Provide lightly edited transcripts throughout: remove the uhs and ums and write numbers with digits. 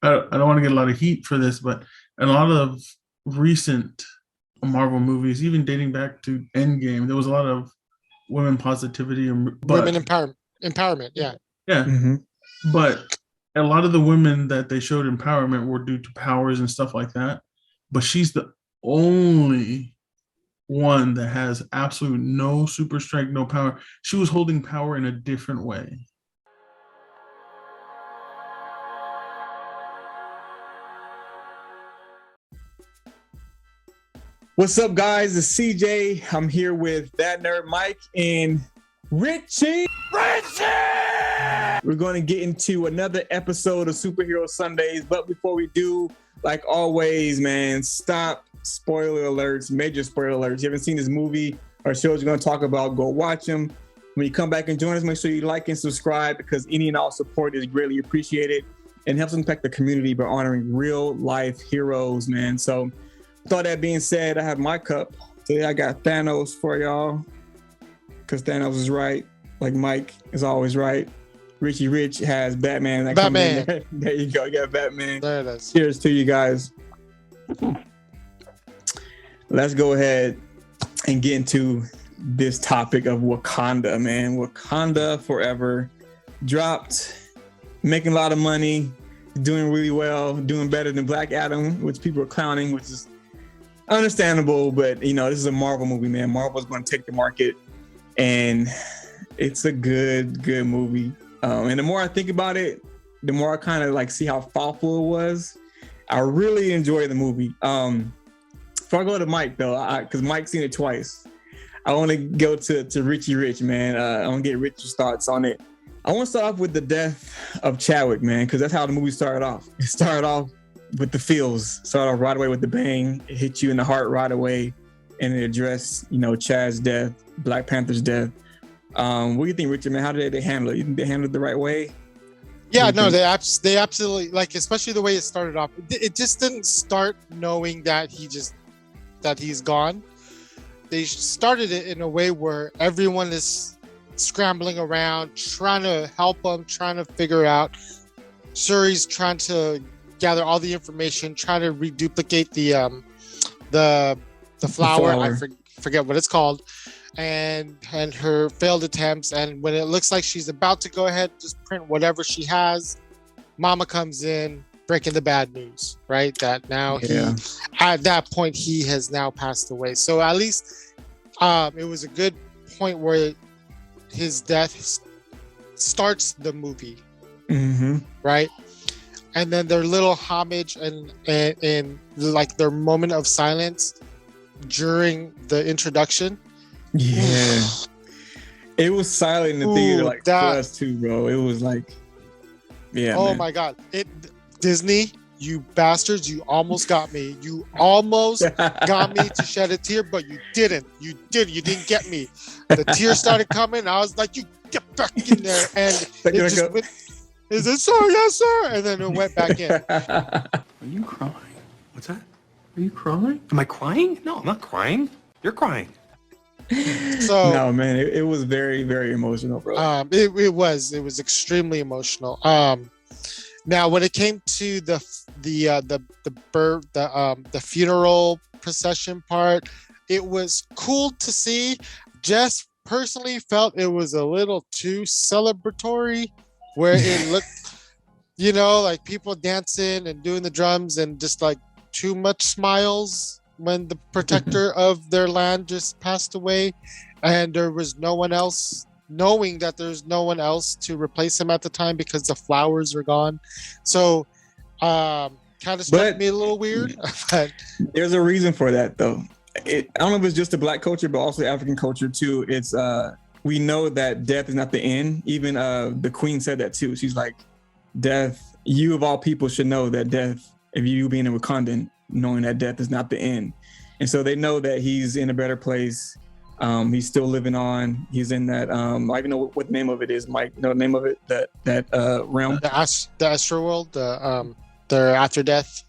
I don't want to get a lot of heat for this, but in a lot of recent Marvel movies, even dating back to Endgame, there was a lot of women positivity, Women empowerment. Yeah. yeah, Mm-hmm. but a lot of the women that they showed empowerment were due to powers and stuff like that. But she's the only one that has absolute no super strength, no power. She was holding power in a different way. What's up, guys? It's CJ. I'm here with That Nerd Mike and Richie. We're going to get into another episode of Superhero Sundays, but before we do, like always, man, stop spoiler alerts, major spoiler alerts. You haven't seen this movie or shows you're going to talk about, go watch them. When you come back and join us, make sure you like and subscribe because any and all support is greatly appreciated and helps impact the community by honoring real life heroes, man. So with all that being said, I have my cup. Today I got Thanos for y'all because Thanos is right. Like Mike is always right. Richie Rich has Batman. Batman. There you go. You got Batman. There it is. Cheers to you guys. Let's go ahead and get into this topic of Wakanda, man. Wakanda Forever dropped, making a lot of money, doing really well, doing better than Black Adam, which people are clowning, which is understandable, but you know, this is a Marvel movie, man. Marvel's going to take the market, and it's a good movie. And the more I think about it, the more I kind of like see how thoughtful it was. I really enjoy the movie. Before I go to Mike though, because Mike's seen it twice, I want to go to Richie Rich, man. I want to get Rich's thoughts on it. I want to start off with the death of Chadwick, man, because that's how the movie started off. It started off with the feels, started off right away with the bang. It hit you in the heart right away, and it addressed, you know, Chad's death, Black Panther's death. What do you think, Richard, man? How did they handle it? You think they handled it the right way? Yeah, no, they absolutely, like, especially the way it started off. It just didn't start knowing that he's gone. They started it in a way where everyone is scrambling around, trying to help him, trying to figure out. Shuri's trying to gather all the information, trying to reduplicate the flower. I forget what it's called, and her failed attempts. And when it looks like she's about to go ahead and just print whatever she has, Mama comes in, breaking the bad news, right? That now at that point he has now passed away. So at least it was a good point where his death starts the movie, right? And then their little homage and like their moment of silence during the introduction. Yeah. It was silent in the theater, like for us too, bro. It was like, yeah. Oh man. my God. Disney, you bastards, you almost got me. You almost got me to shed a tear, but you didn't. You didn't get me. The tears started coming. I was like, you get back in there. And it just went, is it sir? Yes, sir. And then it went back in. Are you crying? What's that? Are you crying? Am I crying? No, I'm not crying. You're crying. So no, man, it was very, very emotional, bro. It was extremely emotional. Now when it came to the funeral procession part, it was cool to see. Just personally felt it was a little too celebratory, where it looked, you know, like people dancing and doing the drums and just like too much smiles when the protector of their land just passed away, and there was no one else, knowing that there's no one else to replace him at the time because the flowers are gone. So kind of struck me a little weird. But there's a reason for that though. I don't know if it's just the Black culture, but also African culture too. It's we know that death is not the end. Even the Queen said that too. She's like, death, you of all people should know that death, if you being a Wakandan, knowing that death is not the end. And so they know that he's in a better place. He's still living on. He's in that, I even know what the name of it is, Mike. Know the name of it? That realm? The astral world, their after death.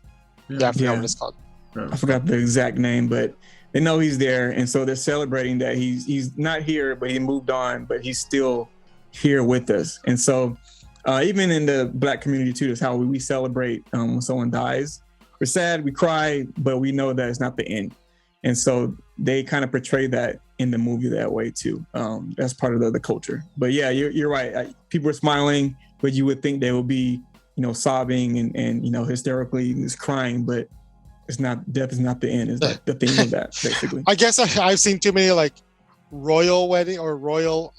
Yeah, I forgot what it's called. I forgot the exact name, but they know he's there. And so they're celebrating that he's not here, but he moved on, but he's still here with us. And so Even in the Black community too, that's how we celebrate when someone dies. We're sad, we cry, but we know that it's not the end. And so they kind of portray that in the movie that way too. That's part of the culture. But yeah, you're right. People are smiling, but you would think they will be, sobbing and hysterically just crying, but it's not. Death is not the end. Is the theme of that basically? I guess I've seen too many like royal wedding or royal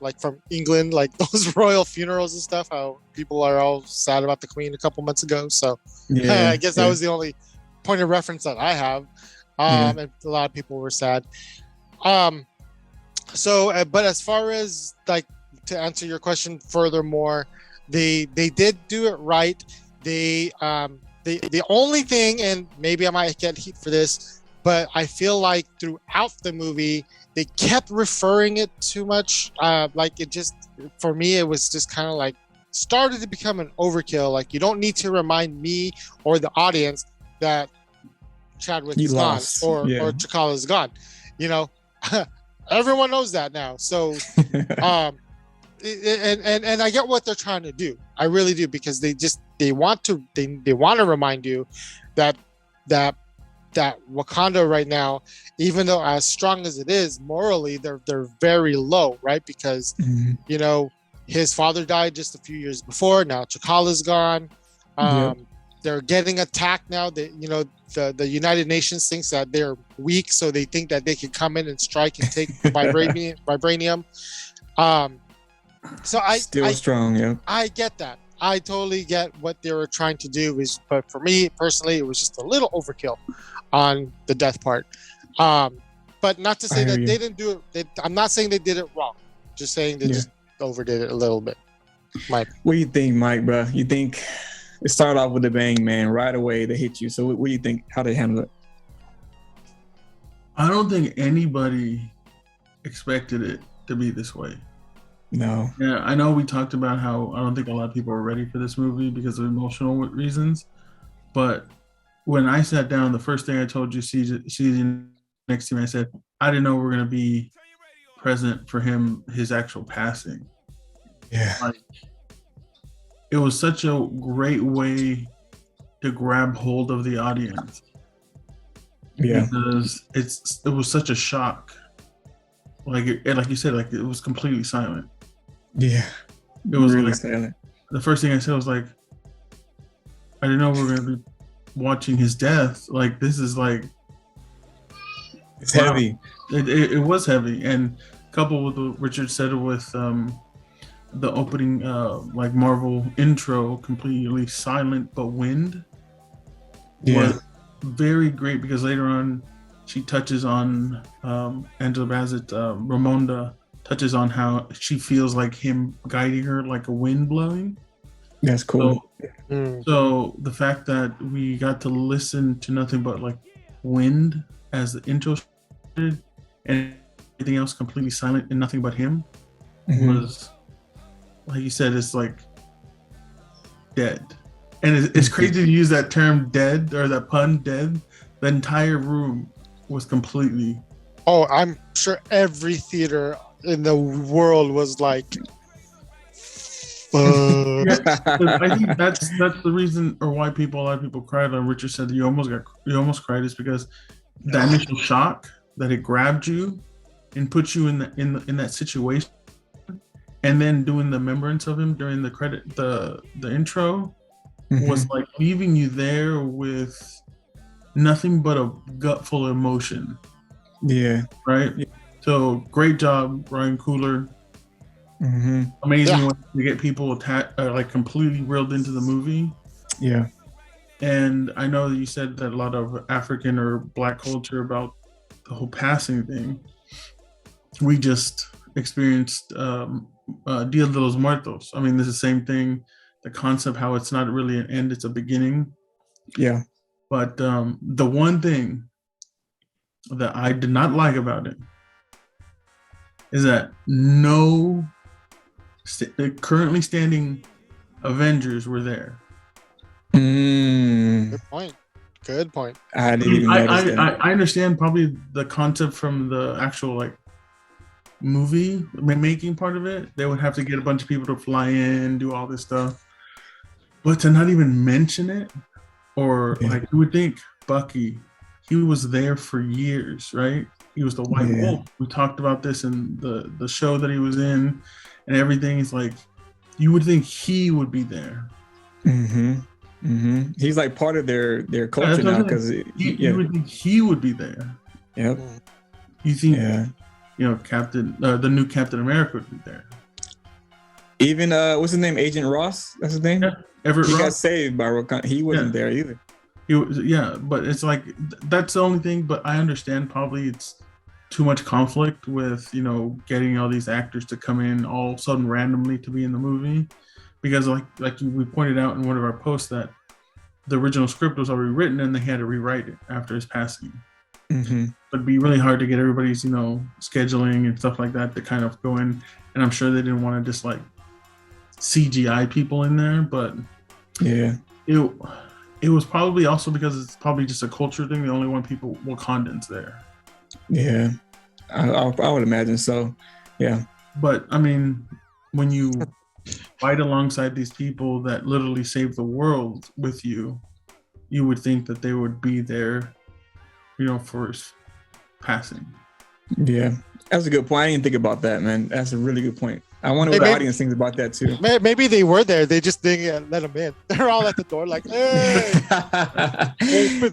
like from England, like those royal funerals and stuff. How people are all sad about the Queen a couple months ago. So I guess that was the only point of reference that I have. And a lot of people were sad. So, but as far as like to answer your question furthermore, they did do it right. The only thing, and maybe I might get heat for this, but I feel like throughout the movie they kept referring it too much. Like it just, for me, it was just kind of like started to become an overkill. Like you don't need to remind me or the audience that Chadwick is gone or T'Challa is gone. Everyone knows that now. So, and I get what they're trying to do. I really do, because they want to remind you that Wakanda right now, even though as strong as it is morally, they're very low, right? Because his father died just a few years before. Now T'Challa's gone. They're getting attacked now. The United Nations thinks that they're weak, so they think that they can come in and strike and take vibranium. So I strong. Yeah, I get that. I totally get what they were trying to do. But for me personally, it was just a little overkill on the death part. But not to say that they didn't do it. I'm not saying they did it wrong. Just saying they just overdid it a little bit. Mike, what do you think, Mike, bro? You think it started off with a bang, man, right away they hit you? So what do you think? How they handle it? I don't think anybody expected it to be this way. No. Yeah, I know we talked about how I don't think a lot of people are ready for this movie because of emotional reasons. But when I sat down, the first thing I told you, CZ next to me, I said, I didn't know we were going to be present for his actual passing. Yeah. Like, it was such a great way to grab hold of the audience. Yeah. Because it was such a shock. Like you said, like it was completely silent. Yeah. It was really like silent. The first thing I said was like, I didn't know we were gonna be watching his death. Like this is like it's heavy. It was heavy, and coupled with what Richard said with the opening like Marvel intro, completely silent but wind was very great, because later on she touches on Angela Bassett, Ramonda touches on how she feels like him guiding her like a wind blowing. That's cool. So the fact that we got to listen to nothing but like wind as the intro started, and everything else completely silent and nothing but him was, like you said, it's like dead. And it's crazy to use that term dead, or that pun dead. The entire room was completely... Oh, I'm sure every theater in the world was like... I think that's the reason, or why a lot of people cried. Like Richard said, you almost cried, is because the initial shock that it grabbed you and put you in that situation, and then doing the remembrance of him during the intro was like leaving you there with nothing but a gut full of emotion. Yeah. Right. Yeah. So great job, Ryan Coogler. Amazing way to get people like completely reeled into the movie. Yeah. And I know that you said that a lot of African or Black culture about the whole passing thing. We just experienced Dia de los Muertos. I mean, this is the same thing. The concept, how it's not really an end, it's a beginning. Yeah. But the one thing that I did not like about it is that no currently standing Avengers were there. Good point. I didn't even notice that. I understand probably the concept from the actual like movie making part of it, they would have to get a bunch of people to fly in, do all this stuff. But to not even mention it, or like you would think Bucky, he was there for years, right? He was the White Wolf. We talked about this in the show that he was in and everything. It's like you would think he would be there. He's like part of their culture now because you would think he would be there. Yep. You think Captain the new Captain America would be there. Even what's his name? Agent Ross. That's his name. Yeah, Everett he Ross. got saved by Wakanda. He wasn't there either. But it's like that's the only thing. But I understand probably it's too much conflict with getting all these actors to come in all of a sudden randomly to be in the movie, because like we pointed out in one of our posts that the original script was already written and they had to rewrite it after his passing. It'd be really hard to get everybody's scheduling and stuff like that to kind of go in, and I'm sure they didn't want to just like CGI people in there, but it was probably also because it's probably just a culture thing. They only want people Wakandans there. Yeah, I would imagine so. Yeah, but I mean, when you fight alongside these people that literally save the world with you, you would think that they would be there, for his passing. Yeah, that's a good point. I didn't think about that, man. That's a really good point. I wonder what the audience thinks about that too. Maybe they were there. They just didn't let them in. They're all at the door like, hey.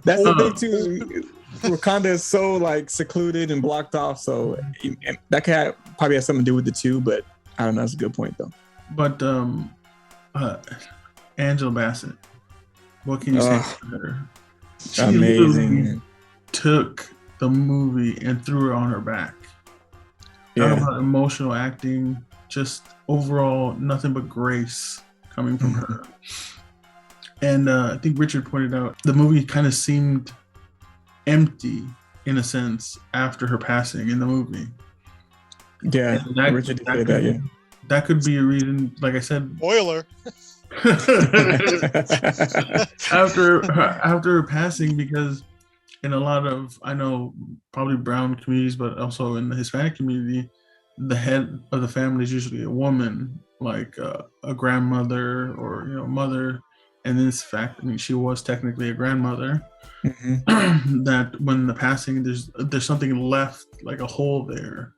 That's the thing too. Wakanda is so like secluded and blocked off. So that could probably have something to do with the two, but I don't know. That's a good point though. But Angela Bassett, what can you say about her? She amazing. Took the movie and threw it on her back. Talk about emotional acting, just overall nothing but grace coming from her. And I think Richard pointed out the movie kind of seemed empty in a sense after her passing in the movie. Yeah, Richard did say that. Yeah, that could be a reason. Like I said, spoiler. after her passing, because in a lot of, I know probably brown communities, but also in the Hispanic community, the head of the family is usually a woman, like a grandmother or mother. And in this fact, I mean, she was technically a grandmother. That when the passing, there's something left, like a hole there,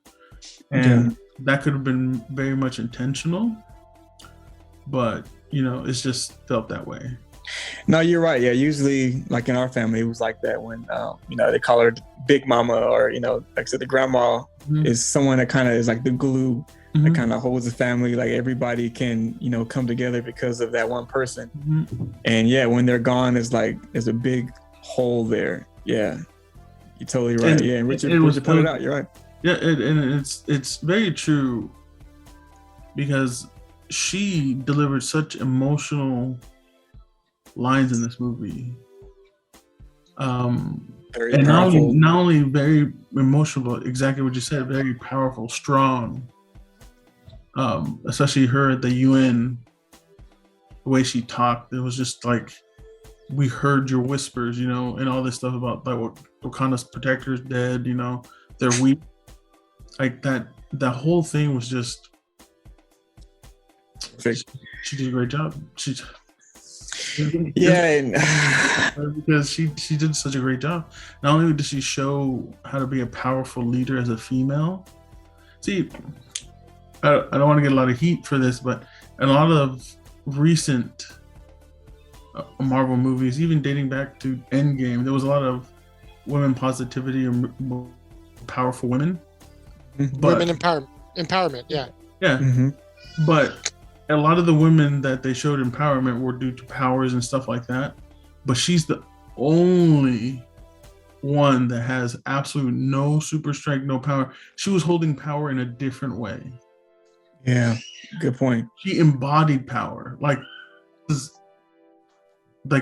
and that could have been very much intentional, but it's just felt that way. No, you're right. Yeah, usually, like in our family, it was like that when they call her Big Mama, or like I said, the grandma is someone that kind of is like the glue that kind of holds the family. Like everybody can come together because of that one person. And when they're gone, it's like there's a big hole there. Yeah, you're totally right. And Richard pointed out. You're right. Yeah, and it's very true, because she delivered such emotional lines in this movie. Very and powerful. not only very emotional, but exactly what you said, very powerful, strong. Especially her at the UN, the way she talked, it was just like, we heard your whispers, and all this stuff about like Wakanda's protector's dead, they're weak. Like that whole thing was just, she did a great job. Because she did such a great job. Not only did she show how to be a powerful leader as a female. See, I don't want to get a lot of heat for this, but in a lot of recent Marvel movies, even dating back to Endgame, there was a lot of women positivity and powerful women. Women empowerment, yeah. But a lot of the women that they showed empowerment were due to powers and stuff like that. But she's the only one that has absolute no super strength, no power. She was holding power in a different way. Yeah, good point. She embodied power. This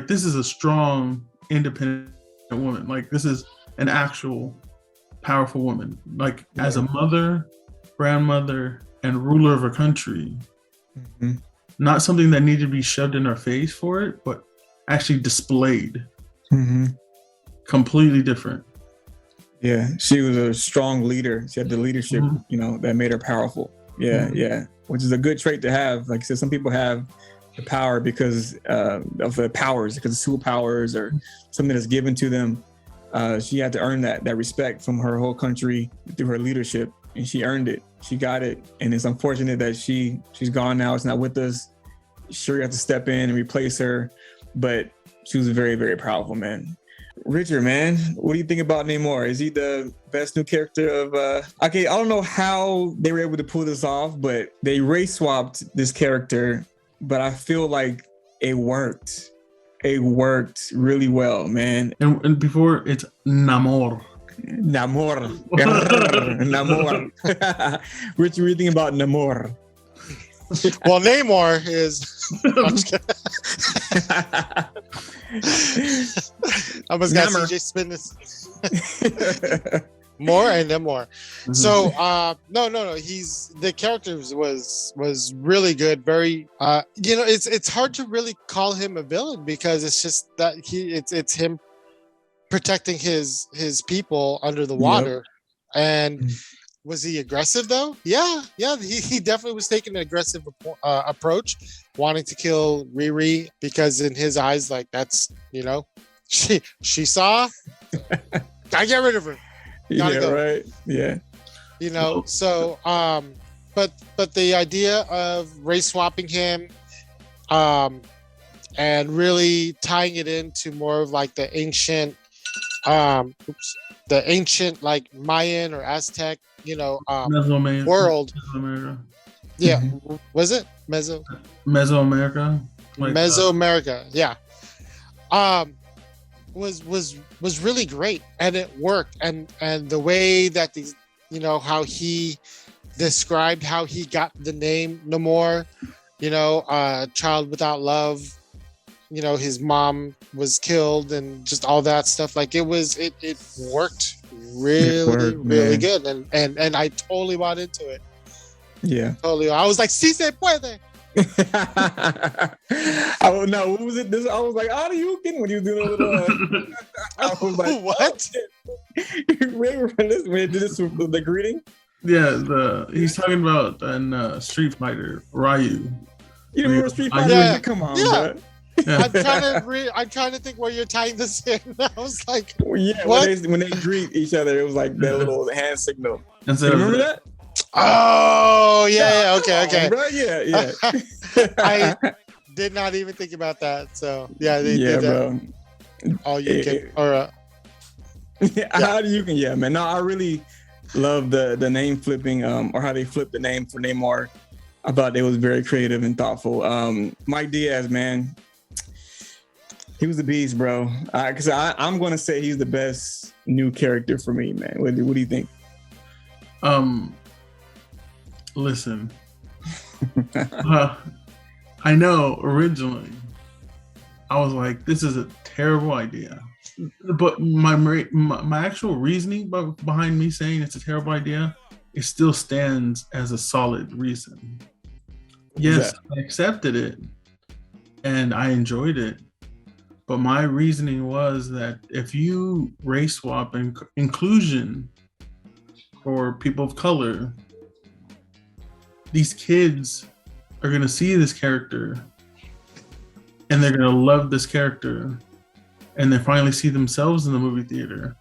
is a strong, independent woman. Like, this is an actual powerful woman. Like, as a mother, grandmother, and ruler of a country. Not something that needed to be shoved in our face for it, but actually displayed. Completely different. Yeah, she was a strong leader. She had the leadership, that made her powerful. Yeah, yeah, which is a good trait to have. Like I said, some people have the power because of the powers, because of superpowers or something that's given to them. She had to earn that respect from her whole country through her leadership, and she earned it. She got it, and it's unfortunate that she's gone now. It's not with us. Shuri had to step in and replace her, but she was very, very powerful, man. Richard, man, what do you think about Namor? Is he the best new character of okay, I don't know how they were able to pull this off, but they race swapped this character, but I feel like it worked. It worked really well, man. And before, it's Namor. Namor. Namor. Richard, what do you think about Namor? Well, Namor is. I was gonna CJ spin this. More and then more. So no. He's the character was really good. Very it's hard to really call him a villain because it's just that it's him protecting his people under the water. And was he aggressive though? Yeah. He definitely was taking an aggressive approach, wanting to kill Riri because in his eyes, like that's she saw. Gotta get rid of her. Gotta go. Right. Yeah. So but the idea of race swapping him, and really tying it into more of like the ancient like Mayan or Aztec, world. Mesoamerica. Yeah. Was it Mesoamerica? Mesoamerica. Yeah. Was really great, and it worked, and the way that these, how he described how he got the name Namor, child without love, his mom was killed and just all that stuff. Like it worked really good, and I totally bought into it. Yeah, totally. I was like, "Si se puede." Oh no, what was it? I was like, "How do you get when you do a little?" I was like, "What?" Remember when they did this with the greeting? Yeah, he's talking about in Street Fighter, Ryu. You remember Street Fighter? Yeah. Come on, yeah. Bro. I'm trying to think where you're tying this in. I was like, yeah, what? When they greet each other, it was like that little hand signal. And so remember that? Oh yeah, okay. Bro, yeah. I did not even think about that. So they did that. Bro. Oh, you can or how do you can? Yeah, man. No, I really love the name flipping, or how they flipped the name for Namor. I thought it was very creative and thoughtful. Mike Diaz, man, he was a beast, bro. Because I'm going to say he's the best new character for me, man. What do you think? Listen, I know originally I was like, this is a terrible idea. But my actual reasoning behind me saying it's a terrible idea, it still stands as a solid reason. Yes, I accepted it and I enjoyed it. But my reasoning was that if you race swap and inclusion for people of color, these kids are going to see this character and they're going to love this character, and they finally see themselves in the movie theater,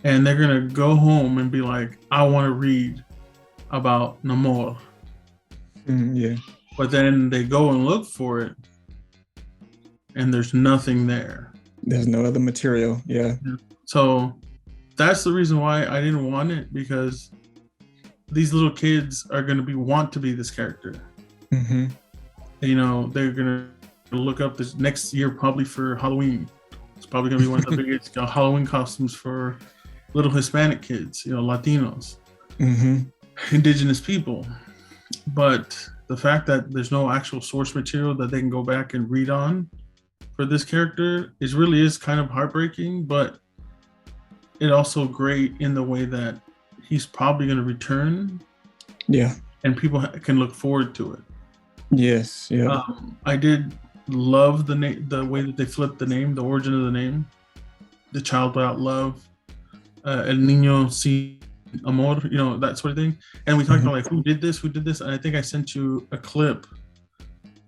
and they're going to go home and be like, I want to read about Namor. Yeah. But then they go and look for it and there's nothing there. There's no other material. Yeah. So that's the reason why I didn't want it, because these little kids are going to want to be this character. Mm-hmm. They're going to look up this next year, probably for Halloween. It's probably going to be one of the biggest Halloween costumes for little Hispanic kids, Latinos, indigenous people. But the fact that there's no actual source material that they can go back and read on for this character is kind of heartbreaking, but it also great in the way that he's probably going to return. Yeah. And people can look forward to it. Yes. Yeah. I did love the way that they flipped the name, the origin of the name, the child without love. El Niño Sin Amor, that sort of thing. And we talked about like who did this, and I think I sent you a clip,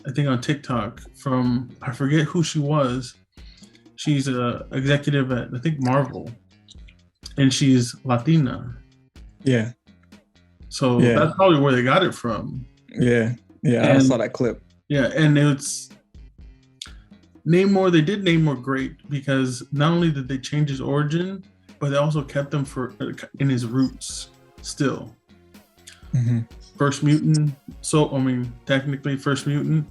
I think on TikTok from, I forget who she was. She's a executive at, I think, Marvel, and she's Latina. Yeah. So that's probably where they got it from. Yeah. I saw that clip. Yeah, and it's Namor. They did Namor great because not only did they change his origin, but they also kept him in his roots still. First mutant. So technically first mutant.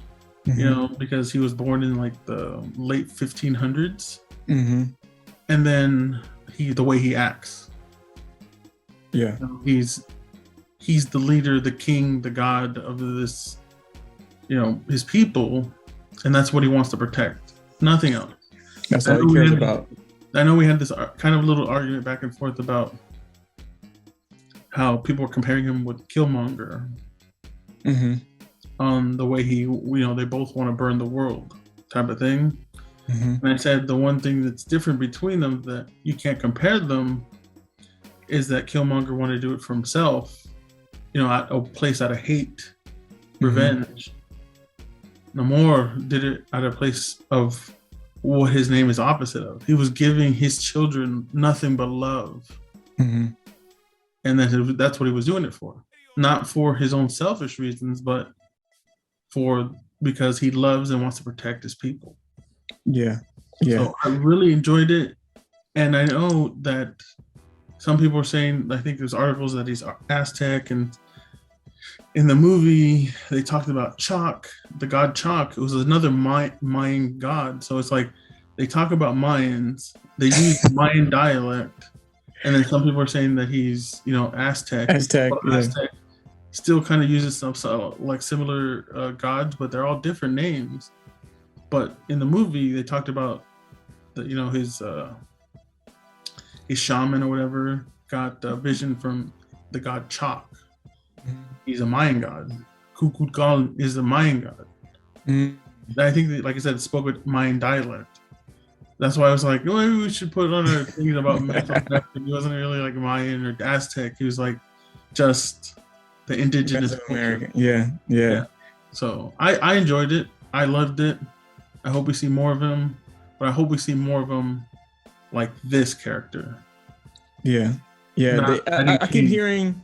Because he was born in like the late 1500s. And then the way he acts. Yeah. He's the leader, the king, the god of this, his people, and that's what he wants to protect. Nothing else. That's all he cares about. I know we had this kind of little argument back and forth about how people were comparing him with Killmonger. On the way they both want to burn the world type of thing. And I said the one thing that's different between them that you can't compare them is that Killmonger wanted to do it for himself, at a place out of hate, revenge. Namor did it at a place of what his name is opposite of. He was giving his children nothing but love. And that's what he was doing it for. Not for his own selfish reasons, but because he loves and wants to protect his people. Yeah. So I really enjoyed it. And I know that some people are saying, I think there's articles that he's Aztec, and in the movie they talked about Chak, the god Chak. It was another Mayan god. So it's like they talk about Mayans, they use Mayan dialect, and then some people are saying that he's Aztec. Aztec still kind of uses some like similar gods, but they're all different names. But in the movie they talked about his shaman or whatever got vision from the god Chak. He's a Mayan god. Kukulkan is a Mayan god. I think that, like I said, it spoke with Mayan dialect. That's why I was like, maybe we should put on our things about mental death. He wasn't really like Mayan or Aztec. He was like just the indigenous American. Yeah. So I enjoyed it. I loved it. I hope we see more of him, but I hope we see more of him like this character. I keep hearing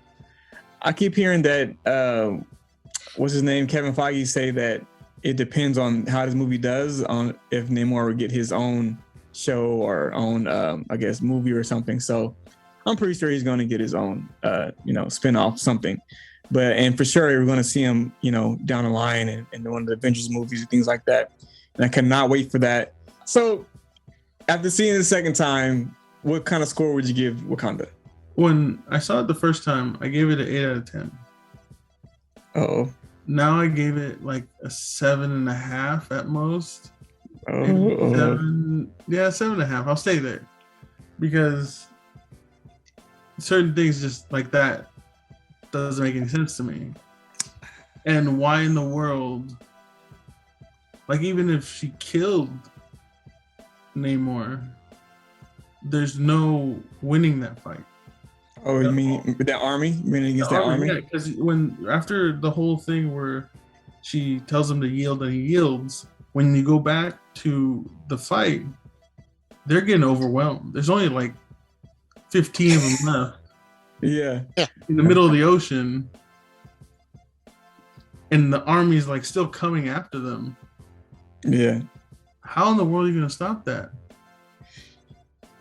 that what's his name, Kevin Feige, say that it depends on how this movie does on if Namor will get his own show or own I guess movie or something. So I'm pretty sure he's going to get his own spin-off something. And for sure we're going to see him down the line in one of the Avengers movies and things like that. And I cannot wait for that. So after seeing it the second time, what kind of score would you give Wakanda? When I saw it the first time, I gave it an 8 out of 10. Oh. Now I gave it like a 7.5 at most. Oh. 7.5. I'll stay there because certain things just like that doesn't make any sense to me. And why in the world? Like, even if she killed Namor, there's no winning that fight. Oh, you mean with that army? You mean against that army? Yeah, because after the whole thing where she tells him to yield and he yields, when you go back to the fight, they're getting overwhelmed. There's only like 15 of them left. Yeah. In the middle of the ocean. And the army's like still coming after them. Yeah. How in the world are you going to stop that?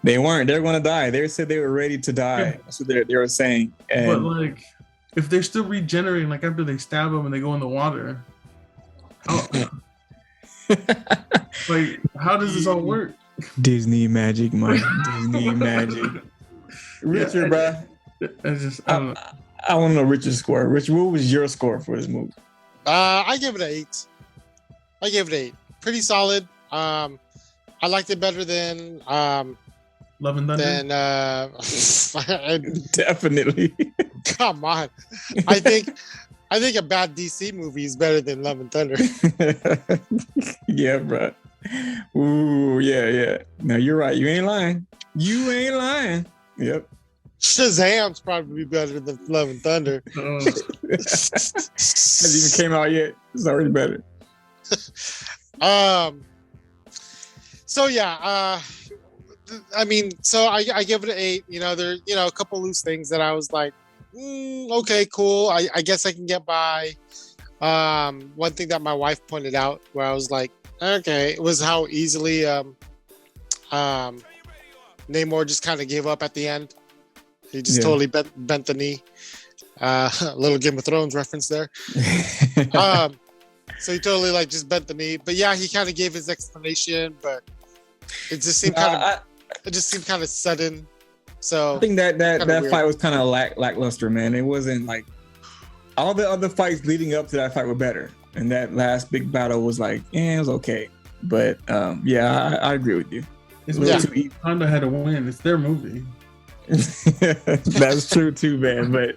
They weren't. They're going to die. They said they were ready to die. Yeah. That's what they were saying. But like, if they're still regenerating, like after they stab them and they go in the water, like, how does this all work? Disney magic, Mike. Disney magic. Richard, bro. I don't know. I want to know Richard's score. Richard, what was your score for this movie? I give it an 8. I give it an 8. Pretty solid. I liked it better than Love and Thunder. Definitely. Come on. I think a bad DC movie is better than Love and Thunder. Yeah, bro. Ooh, yeah. No, you're right. You ain't lying. Yep. Shazam's probably better than Love and Thunder. Hasn't even came out yet. It's already better. So yeah, I mean, so I give it an 8. You know, there, you know, a couple loose things that I was like, okay, cool. I guess I can get by. One thing that my wife pointed out where I was like, okay, it was how easily Namor just kind of gave up at the end. He just totally bent the knee. A little Game of Thrones reference there. So he totally like just bent the knee. But yeah, he kind of gave his explanation, but it just seemed kind of sudden. So I think that fight was kind of lackluster, man. It wasn't like all the other fights leading up to that fight were better, and that last big battle was like, it was okay. But yeah, I agree with you. It's Wakanda had to win. It's their movie. That's true too, man. But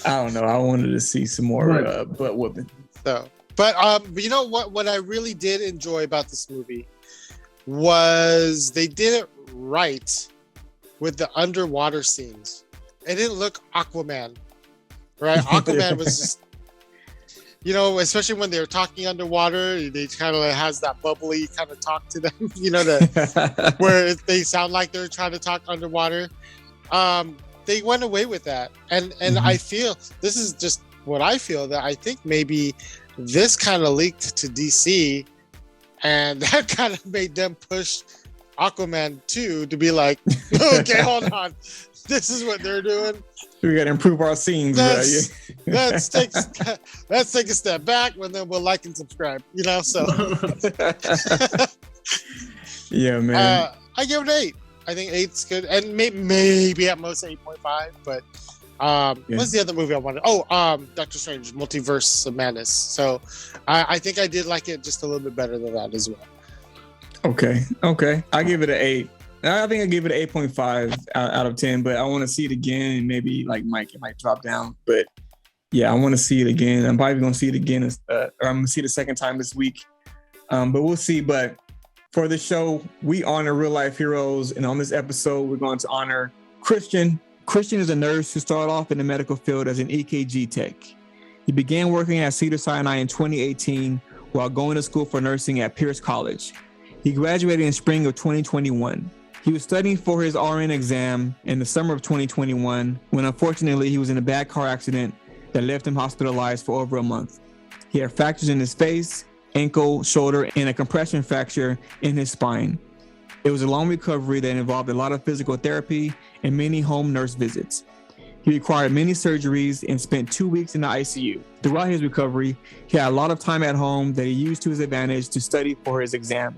I don't know. I wanted to see some more butt whooping. So, but you know what I really did enjoy about this movie was they did it right with the underwater scenes. It didn't look Aquaman, right? Aquaman was just, you know, especially when they're talking underwater, they kind of has that bubbly kind of talk to them, you know, that where they sound like they're trying to talk underwater. They went away with that, and I feel this is just what I feel, that I think maybe this kind of leaked to DC, and that kind of made them push Aquaman 2 to be like, okay, hold on, this is what they're doing. We got to improve our scenes. Let's take a step back, and then we'll like and subscribe. You know, so yeah, man. I give it an 8. I think 8's good, and maybe at most 8.5. But what's the other movie I wanted? Oh, Doctor Strange: Multiverse of Madness. So I think I did like it just a little bit better than that as well. Okay. I give it an 8. I think I give it an 8.5 out of 10, but I want to see it again, and maybe like it might drop down. But yeah, I want to see it again. I'm probably going to see it again, or I'm going to see it a second time this week. But we'll see. But for the show, we honor real life heroes, and on this episode, we're going to honor Christian. Christian is a nurse who started off in the medical field as an EKG tech. He began working at Cedars-Sinai in 2018 while going to school for nursing at Pierce College. He graduated in spring of 2021. He was studying for his RN exam in the summer of 2021 when unfortunately he was in a bad car accident that left him hospitalized for over a month. He had fractures in his face, ankle, shoulder, and a compression fracture in his spine. It was a long recovery that involved a lot of physical therapy and many home nurse visits. He required many surgeries and spent 2 weeks in the ICU. Throughout his recovery, he had a lot of time at home that he used to his advantage to study for his exam.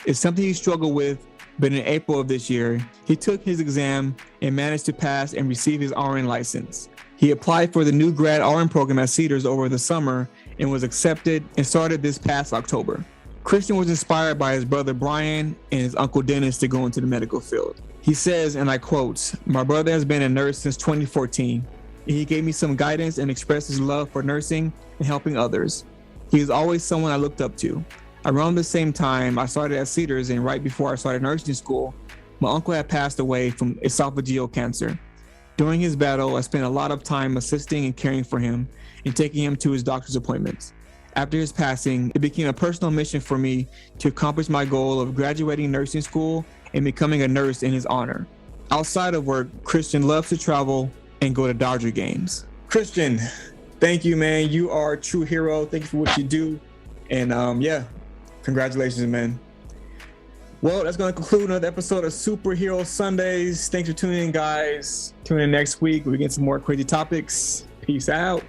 It's something he struggled with, but in April of this year, he took his exam and managed to pass and receive his RN license. He applied for the new grad RN program at Cedars over the summer and was accepted and started this past October. Christian was inspired by his brother Brian and his uncle Dennis to go into the medical field. He says, and I quote, "My brother has been a nurse since 2014, and he gave me some guidance and expressed his love for nursing and helping others. He is always someone I looked up to. Around the same time, I started at Cedars, and right before I started nursing school, my uncle had passed away from esophageal cancer. During his battle, I spent a lot of time assisting and caring for him and taking him to his doctor's appointments. After his passing, it became a personal mission for me to accomplish my goal of graduating nursing school and becoming a nurse in his honor. Outside of work, Christian loves to travel and go to Dodger games." Christian, thank you, man. You are a true hero. Thank you for what you do. And congratulations, man. Well, that's going to conclude another episode of Superhero Sundays. Thanks for tuning in, guys. Tune in next week. We get some more crazy topics. Peace out.